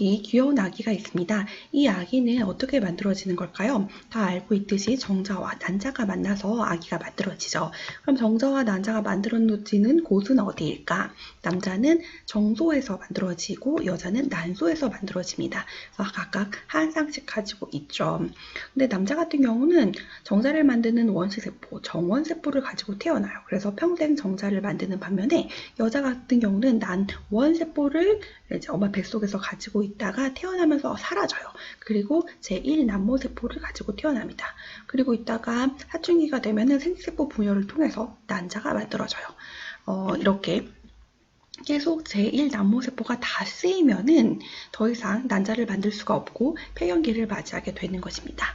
이 귀여운 아기가 있습니다. 이 아기는 어떻게 만들어지는 걸까요? 다 알고 있듯이 정자와 난자가 만나서 아기가 만들어지죠. 그럼 정자와 난자가 만들어지는 곳은 어디일까? 남자는 정소에서 만들어지고 여자는 난소에서 만들어집니다. 그래서 각각 한 쌍씩 가지고 있죠. 근데 남자 같은 경우는 정자를 만드는 원시세포, 정원세포를 가지고 태어나요. 그래서 평생 정자를 만드는 반면에 여자 같은 경우는 난원세포를 이제 엄마 뱃속에서 가지고 있다가 태어나면서 사라져요. 그리고 제1난모세포를 가지고 태어납니다. 그리고 있다가 사춘기가 되면은 생殖세포 분열을 통해서 난자가 만들어져요. 이렇게 계속 제1난모세포가 다 쓰이면은 더 이상 난자를 만들 수가 없고 폐경기를 맞이하게 되는 것입니다.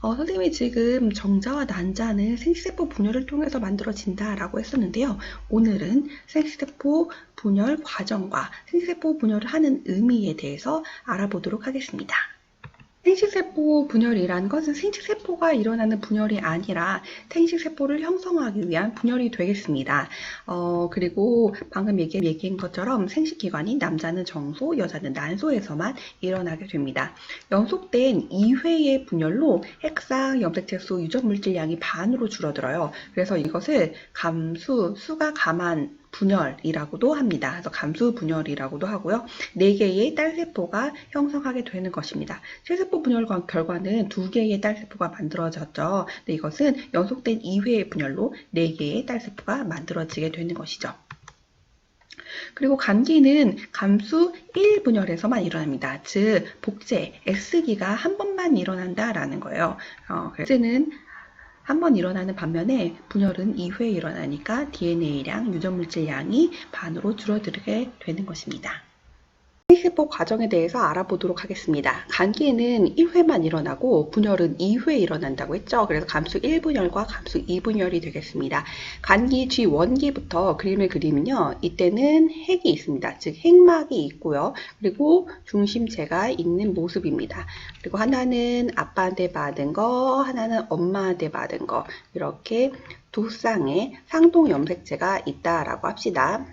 선생님이 지금 정자와 난자는 생殖세포 분열을 통해서 만들어진다라고 했었는데요. 오늘은 생殖세포 분열 과정과 생殖세포 분열을 하는 의미에 대해서 알아보도록 하겠습니다. 생殖세포 분열이라는 것은 생殖세포가 일어나는 분열이 아니라 생殖세포를 형성하기 위한 분열이 되겠습니다. 그리고 방금 얘기한 것처럼 생식기관이 남자는 정소, 여자는 난소에서만 일어나게 됩니다. 연속된 2회의 분열로 핵상, 염색체수, 유전물질량이 반으로 줄어들어요. 그래서 이것을 수가 감한 분열이라고도 합니다. 그래서 감수 분열이라고도 하고요. 4개의 딸세포가 형성하게 되는 것입니다. 실세포 분열 결과는 2개의 딸세포가 만들어졌죠. 근데 이것은 연속된 2회의 분열로 4개의 딸세포가 만들어지게 되는 것이죠. 그리고 감기는 감수 1분열에서만 일어납니다. 즉 복제, X기가 한 번만 일어난다라는 거예요. 복제는 한 번 일어나는 반면에 분열은 2회 일어나니까 DNA량, 유전물질량이 반으로 줄어들게 되는 것입니다. 생殖세포 과정에 대해서 알아보도록 하겠습니다. 감기는 1회만 일어나고 분열은 2회 일어난다고 했죠. 그래서 감수 1분열과 감수 2분열이 되겠습니다. 감기 G1기부터 그림을 그리면요. 이때는 핵이 있습니다. 즉 핵막이 있고요. 그리고 중심체가 있는 모습입니다. 그리고 하나는 아빠한테 받은 거, 하나는 엄마한테 받은 거, 이렇게 두 쌍의 상동 염색체가 있다라고 합시다.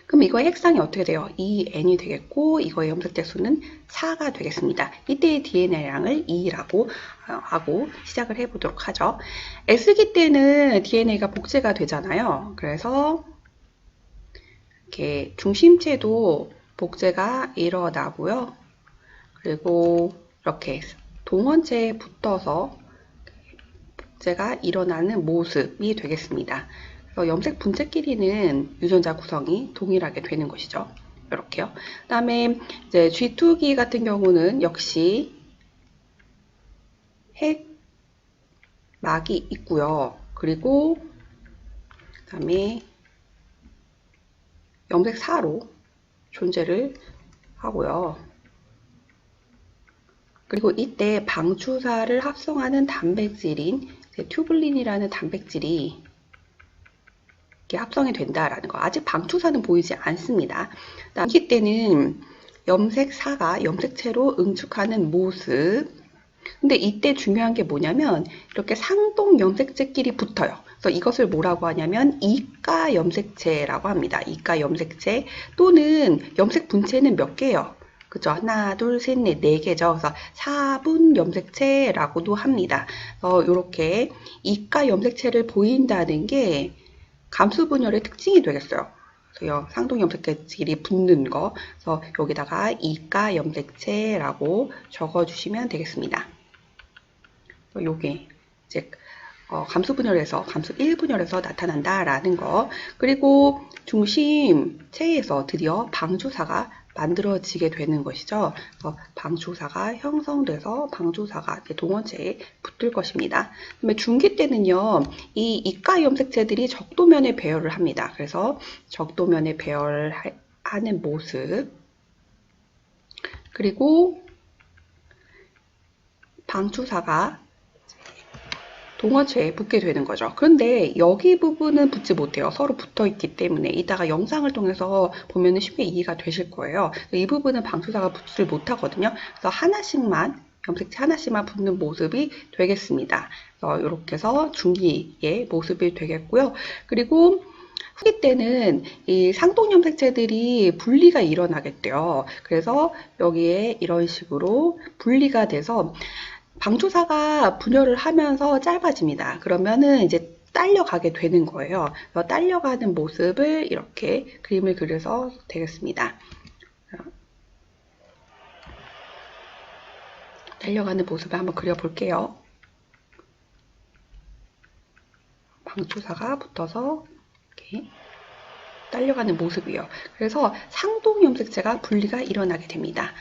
그럼 이거의 핵상이 어떻게 돼요? 2n이 되겠고 이거의 염색체 수는 4가 되겠습니다. 이때의 DNA량을 2라고 하고 시작을 해보도록 하죠. S기 때는 DNA가 복제가 되잖아요. 그래서 이렇게 중심체도 복제가 일어나고요. 그리고 이렇게 동원체에 붙어서 복제가 일어나는 모습이 되겠습니다. 염색 분체끼리는 유전자 구성이 동일하게 되는 것이죠. 이렇게요. 그 다음에 이제 G2기 같은 경우는 역시 핵막이 있고요. 그리고 그 다음에 염색4로 존재를 하고요. 그리고 이때 방추사를 합성하는 단백질인 튜블린이라는 단백질이 합성이 된다라는 거. 아직 방추사는 보이지 않습니다. 남기 때는 염색4가 염색체로 응축하는 모습. 근데 이때 중요한 게 뭐냐면 이렇게 상동 염색체끼리 붙어요. 그래서 이것을 뭐라고 하냐면 이가 염색체라고 합니다. 이가 염색체 또는 염색 분체는 몇 개예요? 그죠? 하나, 둘, 셋, 넷, 4개죠. 그래서 4분 염색체라고도 합니다. 이렇게 이가 염색체를 보인다는 게 감수 분열의 특징이 되겠어요. 그래서 상동 염색체끼리 붙는 거. 그래서 여기다가 이가 염색체라고 적어주시면 되겠습니다. 요게 이제 감수 분열에서 감수 1분열에서 나타난다라는 거. 그리고 중심체에서 드디어 방주사가 만들어지게 되는 것이죠. 그래서 방주사가 형성돼서 방주사가 동원체에 붙을 것입니다. 그다음에 중기 때는요, 이 이가 염색체들이 적도면에 배열을 합니다. 그래서 적도면에 배열하는 모습. 그리고 방주사가 동원체에 붙게 되는 거죠. 그런데 여기 부분은 붙지 못해요. 서로 붙어 있기 때문에 이따가 영상을 통해서 보면 쉽게 이해가 되실 거예요. 이 부분은 방수사가 붙지 못하거든요. 그래서 하나씩만 염색체 하나씩만 붙는 모습이 되겠습니다. 이렇게 해서 중기의 모습이 되겠고요. 그리고 후기 때는 이 상동염색체들이 분리가 일어나겠대요. 그래서 여기에 이런 식으로 분리가 돼서 방추사가 분열을 하면서 짧아집니다. 그러면은 이제 딸려가게 되는 거예요. 딸려가는 모습을 이렇게 그림을 그려서 되겠습니다. 딸려가는 모습을 한번 그려볼게요. 방추사가 붙어서 이렇게 딸려가는 모습이에요. 그래서 상동염색체가 분리가 일어나게 됩니다.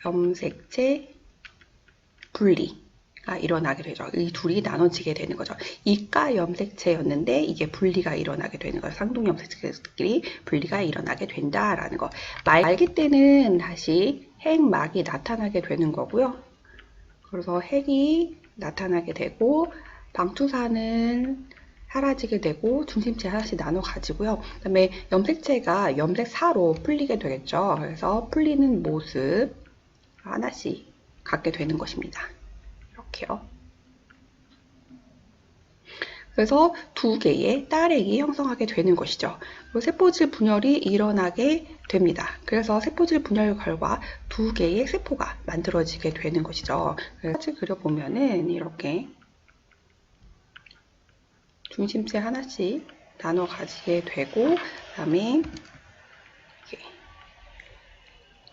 상동염색체 분리가 일어나게 되죠. 이 둘이 나눠지게 되는 거죠. 이가 염색체였는데 이게 분리가 일어나게 되는 거예요. 상동염색체끼리 분리가 일어나게 된다라는 거. 말기 때는 다시 핵막이 나타나게 되는 거고요. 그래서 핵이 나타나게 되고 방추사는 사라지게 되고 중심체 하나씩 나눠 가지고요. 그 다음에 염색체가 염색사로 풀리게 되겠죠. 그래서 풀리는 모습 하나씩 갖게 되는 것입니다. 이렇게요. 그래서 두 개의 딸액이 형성하게 되는 것이죠. 세포질 분열이 일어나게 됩니다. 그래서 세포질 분열 결과 두 개의 세포가 만들어지게 되는 것이죠. 그래서 그려보면은 이렇게 중심체 하나씩 나눠 가지게 되고, 그 다음에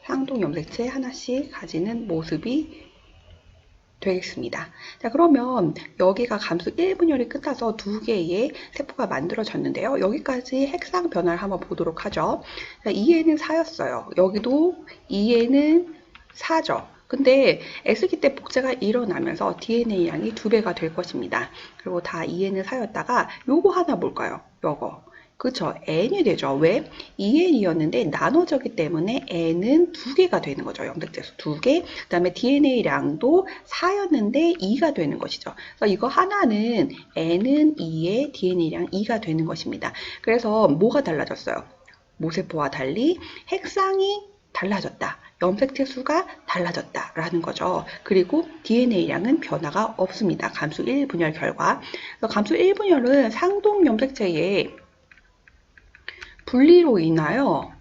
상동염색체 하나씩 가지는 모습이 되겠습니다. 자, 그러면 여기가 감수 1분열이 끝나서 두 개의 세포가 만들어졌는데요. 여기까지 핵상 변화를 한번 보도록 하죠. 자, 2에는 4였어요. 여기도 2에는 4죠. 근데 X기 때 복제가 일어나면서 DNA 양이 2배가 될 것입니다. 그리고 다 2에는 4였다가 요거 하나 볼까요? 요거. 그쵸? n이 되죠. 왜? 2n이었는데 나눠졌기 때문에 n은 2개가 되는 거죠. 염색체수 2개. 그 다음에 DNA량도 4였는데 2가 되는 것이죠. 그래서 이거 하나는 n은 2에 DNA량 2가 되는 것입니다. 그래서 뭐가 달라졌어요? 모세포와 달리 핵상이 달라졌다. 염색체 수가 달라졌다라는 거죠. 그리고 DNA량은 변화가 없습니다. 감수 1분열 결과. 그래서 감수 1분열은 상동 염색체의 분리로 인하여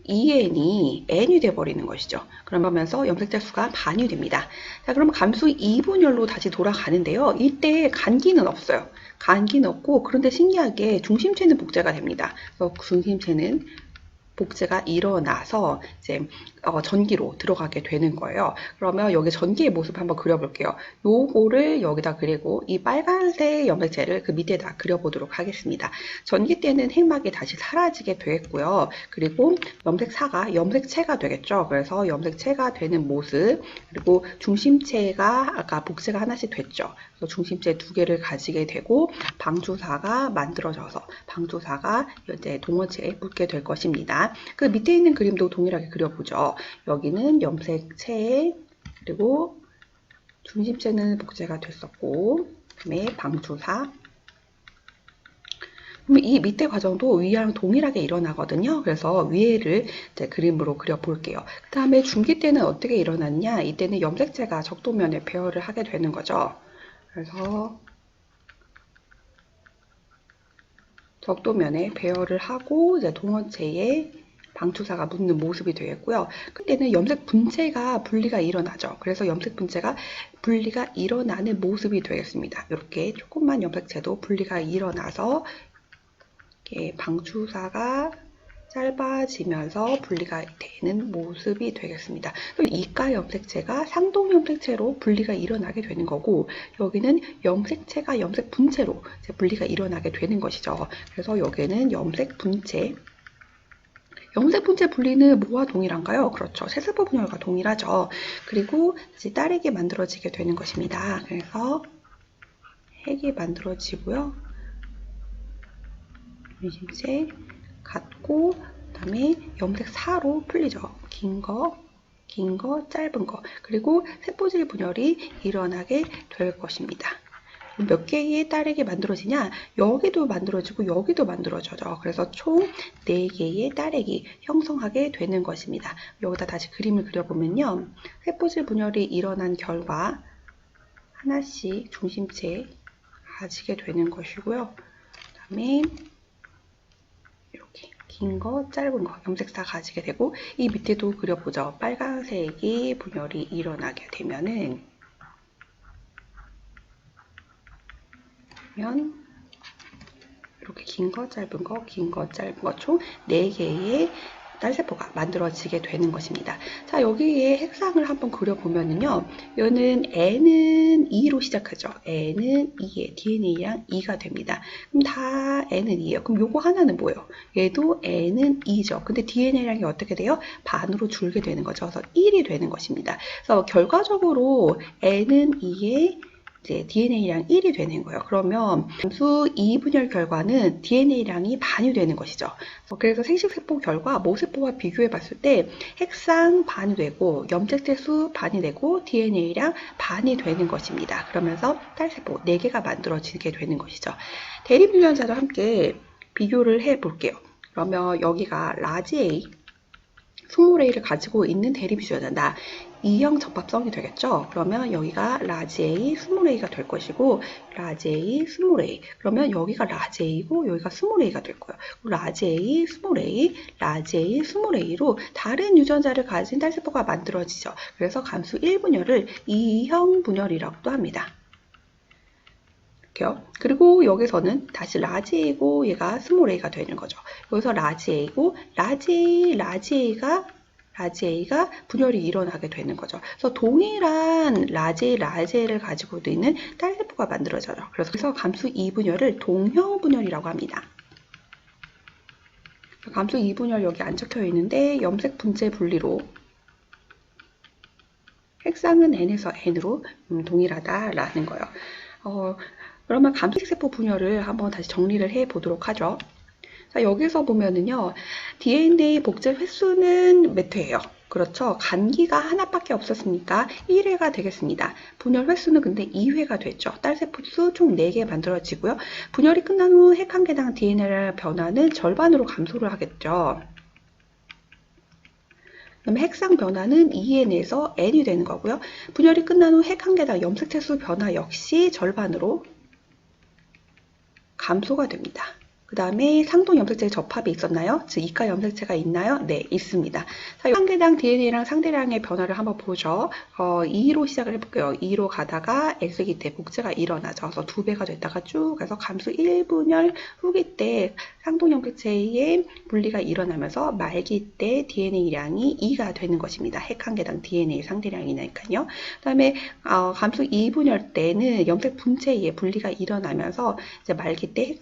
EN이 N이 돼버리는 것이죠. 그러면서 염색체 수가 반이 됩니다. 자, 그럼 감수 2분열로 다시 돌아가는데요. 이때 간기는 없어요. 간기는 없고, 그런데 신기하게 중심체는 복제가 됩니다. 그래서 중심체는 복제가 일어나서 이제 전기로 들어가게 되는 거예요. 그러면 여기 전기의 모습 한번 그려볼게요. 요거를 여기다 그리고 이 빨간색 염색체를 그 밑에다 그려보도록 하겠습니다. 전기 때는 핵막이 다시 사라지게 되겠고요. 그리고 염색사가 염색체가 되겠죠. 그래서 염색체가 되는 모습, 그리고 중심체가 아까 복제가 하나씩 됐죠. 그래서 중심체 2개를 가지게 되고 방주사가 만들어져서 방주사가 이제 동원체에 붙게 될 것입니다. 그 밑에 있는 그림도 동일하게 그려보죠. 여기는 염색체, 그리고 중심체는 복제가 됐었고, 그다음에 방주사. 그러면 이 밑에 과정도 위랑 동일하게 일어나거든요. 그래서 위에를 이제 그림으로 그려볼게요. 그 다음에 중기 때는 어떻게 일어났냐? 이때는 염색체가 적도면에 배열을 하게 되는 거죠. 그래서 적도면에 배열을 하고 이제 동원체에 방추사가 묻는 모습이 되겠고요. 그때는 염색 분체가 분리가 일어나죠. 그래서 염색 분체가 분리가 일어나는 모습이 되겠습니다. 이렇게 조그만 염색체도 분리가 일어나서 이렇게 방추사가 짧아지면서 분리가 되는 모습이 되겠습니다. 이가 염색체가 상동 염색체로 분리가 일어나게 되는 거고, 여기는 염색체가 염색 분체로 분리가 일어나게 되는 것이죠. 그래서 여기는 염색 분체. 염색 분체 분리는 뭐와 동일한가요? 그렇죠. 세세포 분열과 동일하죠. 그리고 이제 딸에게 만들어지게 되는 것입니다. 그래서 핵이 만들어지고요. 중심체 같고, 그 다음에 염색사로 풀리죠. 긴 거, 짧은 거. 그리고 세포질 분열이 일어나게 될 것입니다. 몇 개의 딸에게 만들어지냐? 여기도 만들어지고 여기도 만들어져요. 그래서 총 4개의 딸액이 형성하게 되는 것입니다. 여기다 다시 그림을 그려보면요. 세포질 분열이 일어난 결과 하나씩 중심체 가지게 되는 것이고요. 그다음에 이렇게 긴 거, 짧은 거 염색사 가지게 되고 이 밑에도 그려보죠. 빨간색이 분열이 일어나게 되면은 이렇게 긴 거, 짧은 거, 긴 거, 짧은 거 총 4개의 딸세포가 만들어지게 되는 것입니다. 자, 여기에 색상을 한번 그려보면은요, 얘는 N은 2로 시작하죠. N은 2에 DNA랑 2가 됩니다. 그럼 다 N은 2예요. 그럼 요거 하나는 뭐예요? 얘도 N은 2죠. 근데 DNA량이 어떻게 돼요? 반으로 줄게 되는 거죠. 그래서 1이 되는 것입니다. 그래서 결과적으로 N은 2에 이제 DNA량 1이 되는 거예요. 그러면 감수 2분열 결과는 DNA량이 반이 되는 것이죠. 그래서 생식세포 결과 모세포와 비교해 봤을 때 핵상 반이 되고 염색체 수 반이 되고 DNA량 반이 되는 것입니다. 그러면서 딸세포 4개가 만들어지게 되는 것이죠. 대립유전자도 함께 비교를 해 볼게요. 그러면 여기가 라지 A, 스몰 A를 가지고 있는 대립유전자다. E형 접합성이 되겠죠. 그러면 여기가 라지 A, 스몰 A가 될 것이고 라지 A, 스몰 A. 그러면 여기가 라지 A고 여기가 스몰 A가 될 거예요. 라지 A, 스몰 A, 라지 A, 스몰 A로 다른 유전자를 가진 딸세포가 만들어지죠. 그래서 감수 1분열을 E형 분열이라고도 합니다. 그리고 여기서는 다시 라지 A고 얘가 스몰 A가 되는 거죠. 여기서 라지 A고 라지 A가 분열이 일어나게 되는 거죠. 그래서 동일한 라지 A를 가지고 있는 딸세포가 만들어져요. 그래서 감수 2분열을 동형 분열이라고 합니다. 감수 2분열 여기 안 적혀 있는데 염색 분체 분리로 핵상은 N에서 N으로 동일하다라는 거예요. 그러면 감수세포 분열을 한번 다시 정리를 해 보도록 하죠. 자, 여기서 보면은요, DNA 복제 횟수는 몇 회예요? 그렇죠. 간기가 하나밖에 없었으니까 1회가 되겠습니다. 분열 횟수는 근데 2회가 됐죠. 딸세포 수 총 4개 만들어지고요. 분열이 끝난 후 핵 한 개당 DNA 변화는 절반으로 감소를 하겠죠. 그다음에 핵상 변화는 2N에서 N이 되는 거고요. 분열이 끝난 후 핵 한 개당 염색체 수 변화 역시 절반으로 감소가 됩니다. 그 다음에 상동 염색체 접합이 있었나요? 즉 이가 염색체가 있나요? 네, 있습니다. 자, 한 개당 DNA랑 상대량의 변화를 한번 보죠. 2로 시작을 해볼게요. 2로 가다가 X기 때 복제가 일어나죠. 그래서 2배가 됐다가 쭉 가서 감수 1분열 후기 때 상동 염색체의 분리가 일어나면서 말기 때 DNA량이 2가 되는 것입니다. 핵 한 개당 DNA 상대량이니까요. 그 다음에 감수 2분열 때는 염색 분체의 분리가 일어나면서 이제 말기 때 핵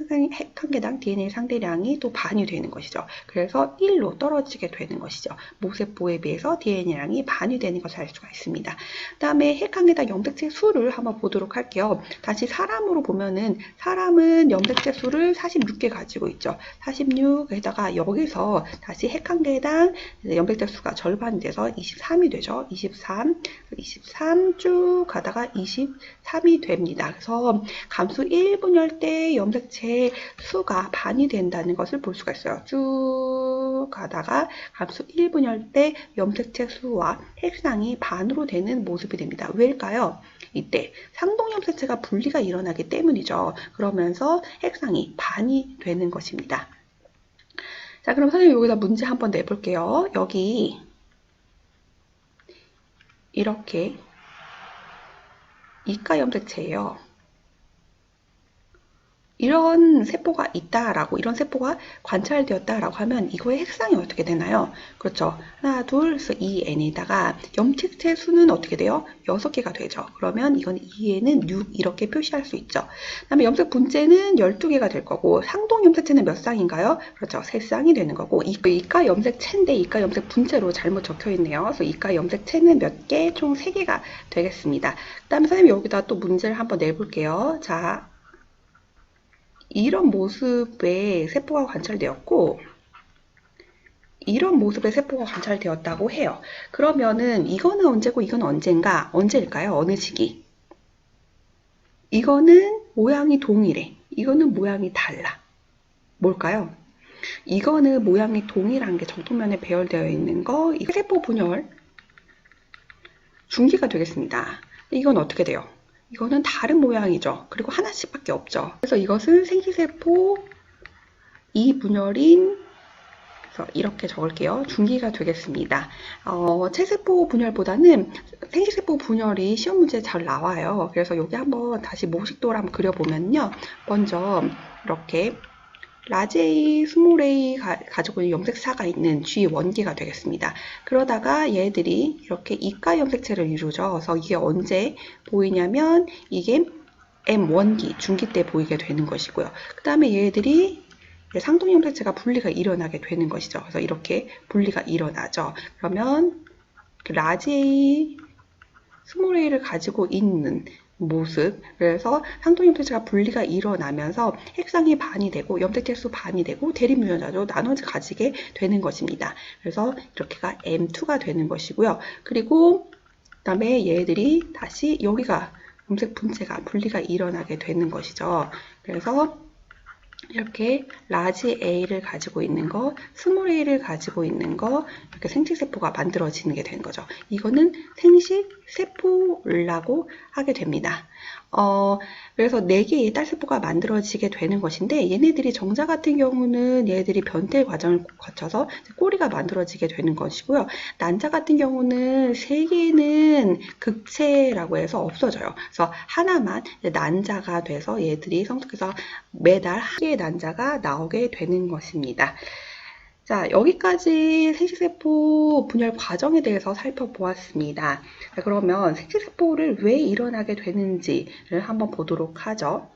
한 개당 DNA 상대량이 또 반이 되는 것이죠. 그래서 1로 떨어지게 되는 것이죠. 모세포에 비해서 DNA량이 반이 되는 것을 알 수가 있습니다. 그 다음에 핵 한 개당 염색체 수를 한번 보도록 할게요. 다시 사람으로 보면은 사람은 염색체 수를 46개 가지고 있죠. 46에다가 여기서 다시 핵 한 개당 염색체 수가 절반이 돼서 23이 되죠. 23 쭉 가다가 23이 됩니다. 그래서 감수 1분열 때 염색체 수가 반이 된다는 것을 볼 수가 있어요. 쭉 가다가 감수 1분열 때 염색체 수와 핵상이 반으로 되는 모습이 됩니다. 왜일까요? 이때 상동 염색체가 분리가 일어나기 때문이죠. 그러면서 핵상이 반이 되는 것입니다. 자, 그럼 선생님 여기다 문제 한번 내볼게요. 여기 이렇게 이가 염색체예요. 이런 세포가 있다라고, 이런 세포가 관찰되었다라고 하면 이거의 핵상이 어떻게 되나요? 그렇죠. 하나, 둘, 그래서 2n에다가 염색체 수는 어떻게 돼요? 6개가 되죠. 그러면 이건 2n은 6 이렇게 표시할 수 있죠. 그 다음에 염색 분체는 12개가 될 거고 상동 염색체는 몇 쌍인가요? 그렇죠. 3쌍이 되는 거고 이가 염색체인데 이가 염색 분체로 잘못 적혀 있네요. 그래서 이가 염색체는 몇 개? 총 3개가 되겠습니다. 그 다음에 선생님 여기다 또 문제를 한번 내볼게요. 자, 이런 모습의 세포가 관찰되었고 이런 모습의 세포가 관찰되었다고 해요. 그러면은 이거는 언제고 이건 언젠가? 언제일까요? 어느 시기? 이거는 모양이 동일해. 이거는 모양이 달라. 뭘까요? 이거는 모양이 동일한 게 정통면에 배열되어 있는 거, 이 세포 분열 중기가 되겠습니다. 이건 어떻게 돼요? 이거는 다른 모양이죠. 그리고 하나씩밖에 없죠. 그래서 이것은 생기세포 이 분열인 그래서 이렇게 적을게요. 중기가 되겠습니다. 체세포 분열보다는 생식세포 분열이 시험 문제에 잘 나와요. 그래서 여기 한번 다시 모식도를 한번 그려보면요. 먼저 이렇게 라지 A, 스몰 A 가지고 있는 염색사가 있는 G 원기가 되겠습니다. 그러다가 얘들이 이렇게 이가 염색체를 이루죠. 그래서 이게 언제 보이냐면 이게 M 원기, 중기 때 보이게 되는 것이고요. 그 다음에 얘들이 상동 염색체가 분리가 일어나게 되는 것이죠. 그래서 이렇게 분리가 일어나죠. 그러면 라지 A, 스몰 a를 가지고 있는 모습, 그래서 상동 염색체가 분리가 일어나면서 핵상이 반이 되고 염색체 수 반이 되고 대립유전자도 나눠 가지게 되는 것입니다. 그래서 이렇게가 M2가 되는 것이고요. 그리고 그다음에 얘들이 다시 여기가 염색 분체가 분리가 일어나게 되는 것이죠. 그래서 이렇게 라지 A를 가지고 있는 거, 스몰 a를 가지고 있는 거, 이렇게 생식세포가 만들어지는 게 되는 거죠. 이거는 생식세포라고 하게 됩니다. 그래서 4개의 딸세포가 만들어지게 되는 것인데 얘네들이 정자 같은 경우는 얘네들이 변태 과정을 거쳐서 꼬리가 만들어지게 되는 것이고요. 난자 같은 경우는 3개는 극체라고 해서 없어져요. 그래서 하나만 난자가 돼서 얘들이 성숙해서 매달 한 개의 난자가 나오게 되는 것입니다. 자, 여기까지 생식세포 분열 과정에 대해서 살펴보았습니다. 자, 그러면 생식세포를 왜 일어나게 되는지를 한번 보도록 하죠.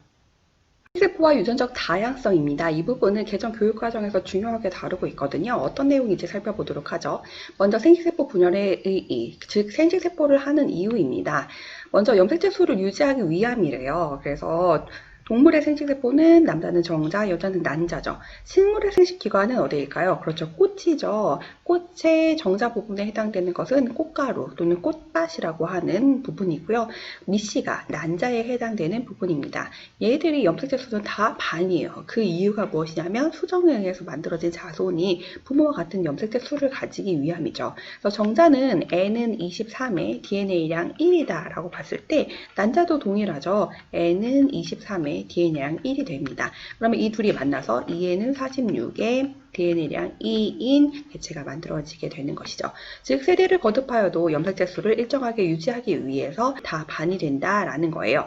생식세포와 유전적 다양성입니다. 이 부분은 개정 교육 과정에서 중요하게 다루고 있거든요. 어떤 내용인지 살펴보도록 하죠. 먼저 생식세포 분열의 의의, 즉 생식세포를 하는 이유입니다. 먼저 염색체 수를 유지하기 위함이래요. 그래서 동물의 생식세포는 남자는 정자, 여자는 난자죠. 식물의 생식기관은 어디일까요? 그렇죠. 꽃이죠. 꽃의 정자 부분에 해당되는 것은 꽃가루 또는 꽃밭이라고 하는 부분이고요. 미씨가 난자에 해당되는 부분입니다. 얘들이 염색체 수는 다 반이에요. 그 이유가 무엇이냐면 수정에 의해서 만들어진 자손이 부모와 같은 염색체 수를 가지기 위함이죠. 그래서 정자는 N은 23에 DNA량 1이다 라고 봤을 때 난자도 동일하죠. N은 23에 DNA량 1이 됩니다. 그러면 이 둘이 만나서 2N은 46에 DNA량 2인 개체가 만들어지게 되는 것이죠. 즉 세대를 거듭하여도 염색체 수를 일정하게 유지하기 위해서 다 반이 된다라는 거예요.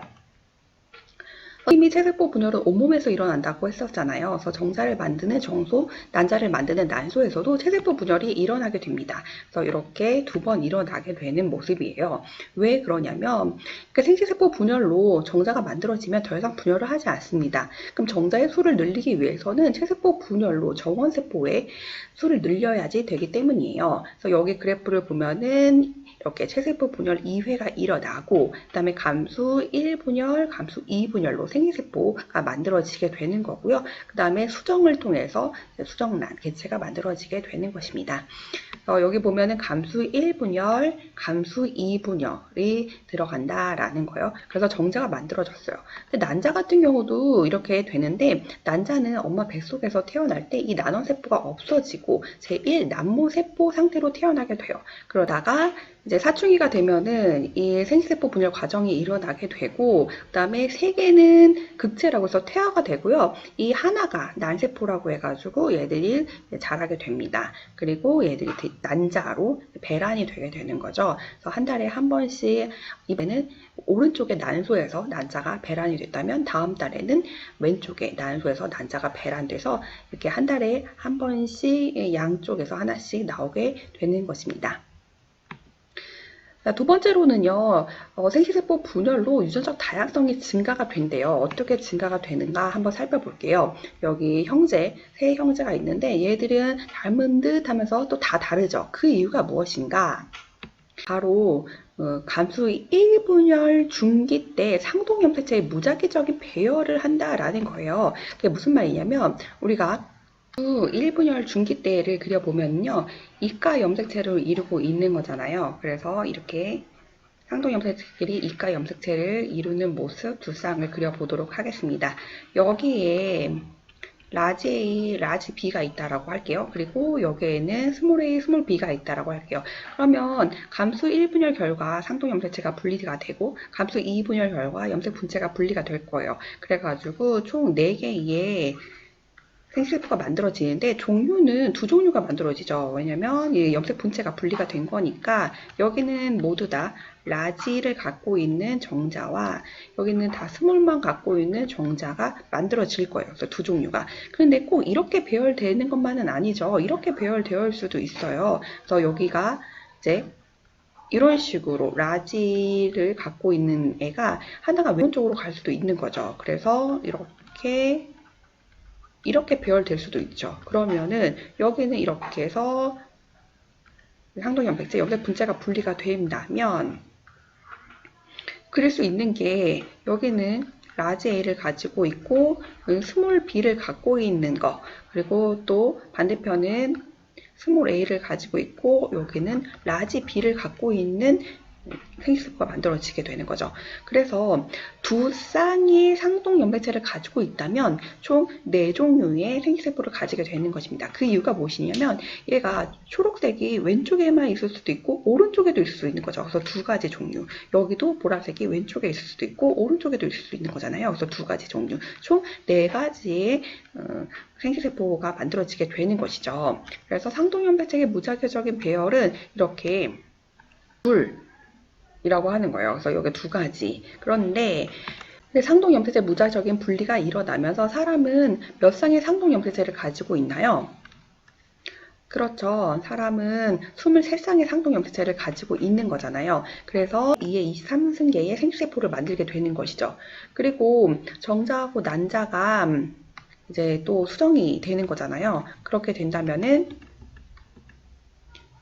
이미 체세포 분열은 온몸에서 일어난다고 했었잖아요. 그래서 정자를 만드는 정소, 난자를 만드는 난소에서도 체세포 분열이 일어나게 됩니다. 그래서 이렇게 2번 일어나게 되는 모습이에요. 왜 그러냐면 생체세포 분열로 정자가 만들어지면 더 이상 분열을 하지 않습니다. 그럼 정자의 수를 늘리기 위해서는 체세포 분열로 정원세포의 수를 늘려야지 되기 때문이에요. 그래서 여기 그래프를 보면은 이렇게 체세포 분열 2회가 일어나고 그 다음에 감수 1분열, 감수 2분열로 생식세포가 만들어지게 되는 거고요. 그 다음에 수정을 통해서 수정란, 개체가 만들어지게 되는 것입니다. 여기 보면은 감수 1분열, 감수 2분열이 들어간다라는 거예요. 그래서 정자가 만들어졌어요. 근데 난자 같은 경우도 이렇게 되는데 난자는 엄마 뱃속에서 태어날 때 이 난원세포가 없어지고 제1 난모세포 상태로 태어나게 돼요. 그러다가 이제 사춘기가 되면은 이 생식세포 분열 과정이 일어나게 되고 그 다음에 3개는 극체라고 해서 퇴화가 되고요. 이 하나가 난세포라고 해가지고 얘들이 자라게 됩니다. 그리고 얘들이 난자로 배란이 되게 되는 거죠. 그래서 한 달에 한 번씩 이번에는 오른쪽의 난소에서 난자가 배란이 됐다면 다음 달에는 왼쪽의 난소에서 난자가 배란돼서 이렇게 한 달에 한 번씩 양쪽에서 하나씩 나오게 되는 것입니다. 두 번째로는요, 생식세포 분열로 유전적 다양성이 증가가 된대요. 어떻게 증가가 되는가 한번 살펴볼게요. 여기 형제, 세 형제가 있는데 얘들은 닮은 듯 하면서 또 다 다르죠. 그 이유가 무엇인가? 바로 감수 1분열 중기 때 상동 염색체의 무작위적인 배열을 한다라는 거예요. 그게 무슨 말이냐면 우리가 1분열 중기 때를 그려보면요. 이가 염색체를 이루고 있는 거잖아요. 그래서 이렇게 상동 염색체끼리 이가 염색체를 이루는 모습 두 쌍을 그려보도록 하겠습니다. 여기에 라지 A, 라지 B가 있다라고 할게요. 그리고 여기에는 스몰 A, 스몰 B가 있다라고 할게요. 그러면 감수 1분열 결과 상동 염색체가 분리가 되고 감수 2분열 결과 염색 분체가 분리가 될 거예요. 그래가지고 총 4개의 생식세포가 만들어지는데 종류는 두 종류가 만들어지죠. 왜냐면 이 염색 분체가 분리가 된 거니까 여기는 모두 다 라지를 갖고 있는 정자와 여기는 다 스몰만 갖고 있는 정자가 만들어질 거예요. 그래서 두 종류가. 그런데 꼭 이렇게 배열되는 것만은 아니죠. 이렇게 배열되어 있을 수도 있어요. 그래서 여기가 이제 이런 식으로 라지를 갖고 있는 애가 하나가 왼쪽으로 갈 수도 있는 거죠. 그래서 이렇게 배열될 수도 있죠. 그러면은 여기는 이렇게 해서 상동염색체, 염색 분체가 분리가 된다면 그릴 수 있는 게 여기는 라지 A를 가지고 있고 스몰 B를 갖고 있는 거, 그리고 또 반대편은 스몰 A를 가지고 있고 여기는 라지 B를 갖고 있는 생식세포가 만들어지게 되는 거죠. 그래서 두 쌍의 상동염색체를 가지고 있다면 총 4종류의 생식세포를 가지게 되는 것입니다. 그 이유가 무엇이냐면 얘가 초록색이 왼쪽에만 있을 수도 있고 오른쪽에도 있을 수 있는 거죠. 그래서 두 가지 종류. 여기도 보라색이 왼쪽에 있을 수도 있고 오른쪽에도 있을 수 있는 거잖아요. 그래서 두 가지 종류. 총 4가지의 생식세포가 만들어지게 되는 것이죠. 그래서 상동염색체의 무자교적인 배열은 이렇게 이라고 하는 거예요. 그래서 여기 두 가지. 그런데 상동염색체 무자적인 분리가 일어나면서 사람은 몇 쌍의 상동염색체를 가지고 있나요? 그렇죠. 사람은 23쌍의 상동염색체를 가지고 있는 거잖아요. 그래서 2의 23승계의 생식세포를 만들게 되는 것이죠. 그리고 정자하고 난자가 이제 또 수정이 되는 거잖아요. 그렇게 된다면은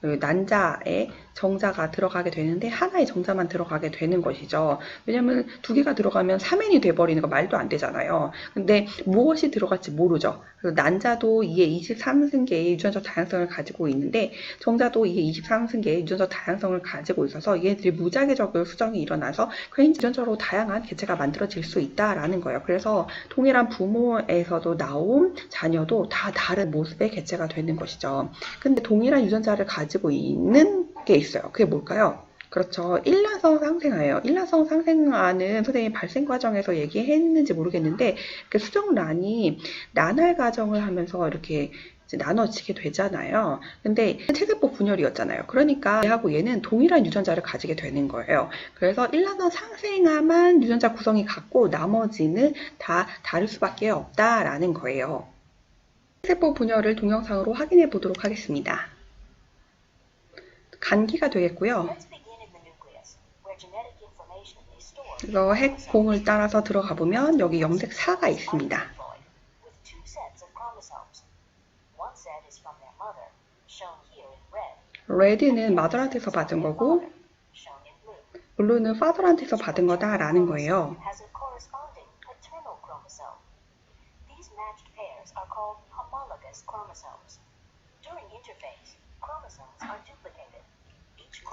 난자에 정자가 들어가게 되는데 하나의 정자만 들어가게 되는 것이죠. 왜냐면 두 개가 들어가면 3n이 돼버리는 거 말도 안 되잖아요. 근데 무엇이 들어갈지 모르죠. 그래서 난자도 2의 23승계의 유전적 다양성을 가지고 있는데 정자도 2의 23승계의 유전적 다양성을 가지고 있어서 얘네들이 무자계적으로 수정이 일어나서 괜히 유전적으로 다양한 개체가 만들어질 수 있다라는 거예요. 그래서 동일한 부모에서도 나온 자녀도 다 다른 모습의 개체가 되는 것이죠. 근데 동일한 유전자를 가지고 있는 게 있어요. 그게 뭘까요? 그렇죠. 일란성 상생아예요. 일란성 상생아는 선생님이 발생 과정에서 얘기했는지 모르겠는데 그 수정란이 난할 과정을 하면서 이렇게 나눠지게 되잖아요. 근데 체세포 분열이었잖아요. 그러니까 얘하고 얘는 동일한 유전자를 가지게 되는 거예요. 그래서 일란성 상생아만 유전자 구성이 같고 나머지는 다 다를 수밖에 없다라는 거예요. 체세포 분열을 동영상으로 확인해 보도록 하겠습니다. 간기가 되겠고요. 그래서 핵공을 따라서 들어가 보면 여기 염색 4가 있습니다. 레드는 마더한테서 받은 거고 블루는 파더한테서 받은 거다라는 거예요.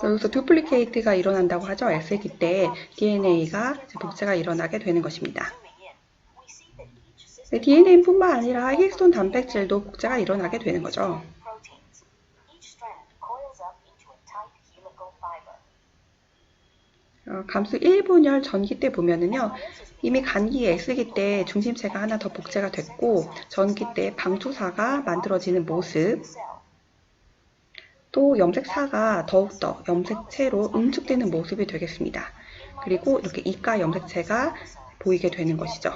여기서 듀플리케이트가 일어난다고 하죠. S기 때 DNA가 복제가 일어나게 되는 것입니다. DNA뿐만 아니라 히스톤 단백질도 복제가 일어나게 되는 거죠. 감수 1분열 전기 때 보면은요. 이미 간기 S기 때 중심체가 하나 더 복제가 됐고 전기 때 방투사가 만들어지는 모습, 또 염색사가 더욱더 염색체로 응축되는 모습이 되겠습니다. 그리고 이렇게 이가 염색체가 보이게 되는 것이죠.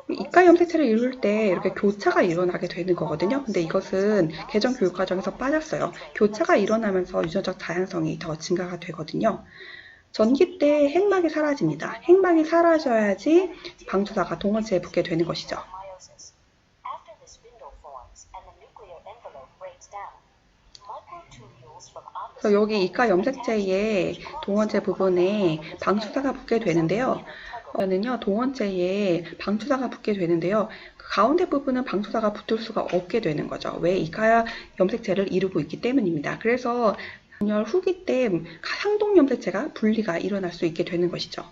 이가 염색체를 이룰 때 이렇게 교차가 일어나게 되는 거거든요. 근데 이것은 개정 교육 과정에서 빠졌어요. 교차가 일어나면서 유전적 다양성이 더 증가가 되거든요. 전기 때 핵막이 사라집니다. 핵막이 사라져야지 방투사가 동원체에 붙게 되는 것이죠. 그래서 여기 이가 염색체의 동원체 부분에 방투사가 붙게 되는데요. 동원체에 방투사가 붙게 되는데요. 그 가운데 부분은 방투사가 붙을 수가 없게 되는 거죠. 왜? 이가 염색체를 이루고 있기 때문입니다. 그래서 분열 후기 때 상동 염색체가 분리가 일어날 수 있게 되는 것이죠.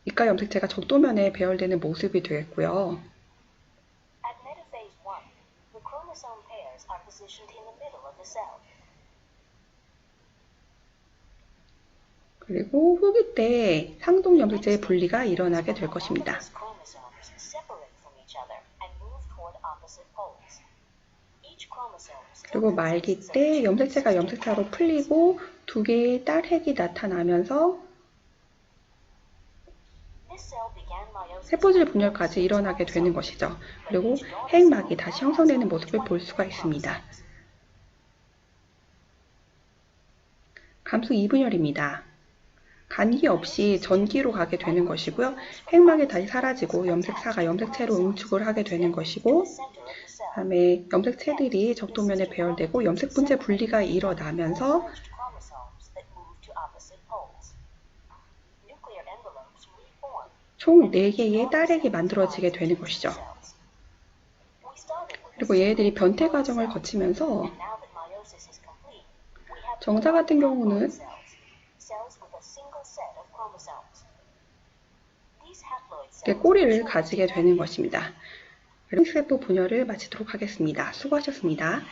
이가 염색체가 적도면에 배열되는 모습이 되겠고요. 그리고 후기 때 상동 염색체의 분리가 일어나게 될 것입니다. 그리고 말기 때 염색체가 염색차로 풀리고 두 개의 딸핵이 나타나면서 세포질 분열까지 일어나게 되는 것이죠. 그리고 핵막이 다시 형성되는 모습을 볼 수가 있습니다. 감수 2분열입니다. 간기 없이 전기로 가게 되는 것이고요. 핵막이 다시 사라지고 염색사가 염색체로 응축을 하게 되는 것이고, 그다음에 염색체들이 적도면에 배열되고 염색분체 분리가 일어나면서 총 4개의 딸핵이 만들어지게 되는 것이죠. 그리고 얘네들이 변태 과정을 거치면서 정자 같은 경우는 꼬리를 가지게 되는 것입니다. 세포 분열을 마치도록 하겠습니다. 수고하셨습니다.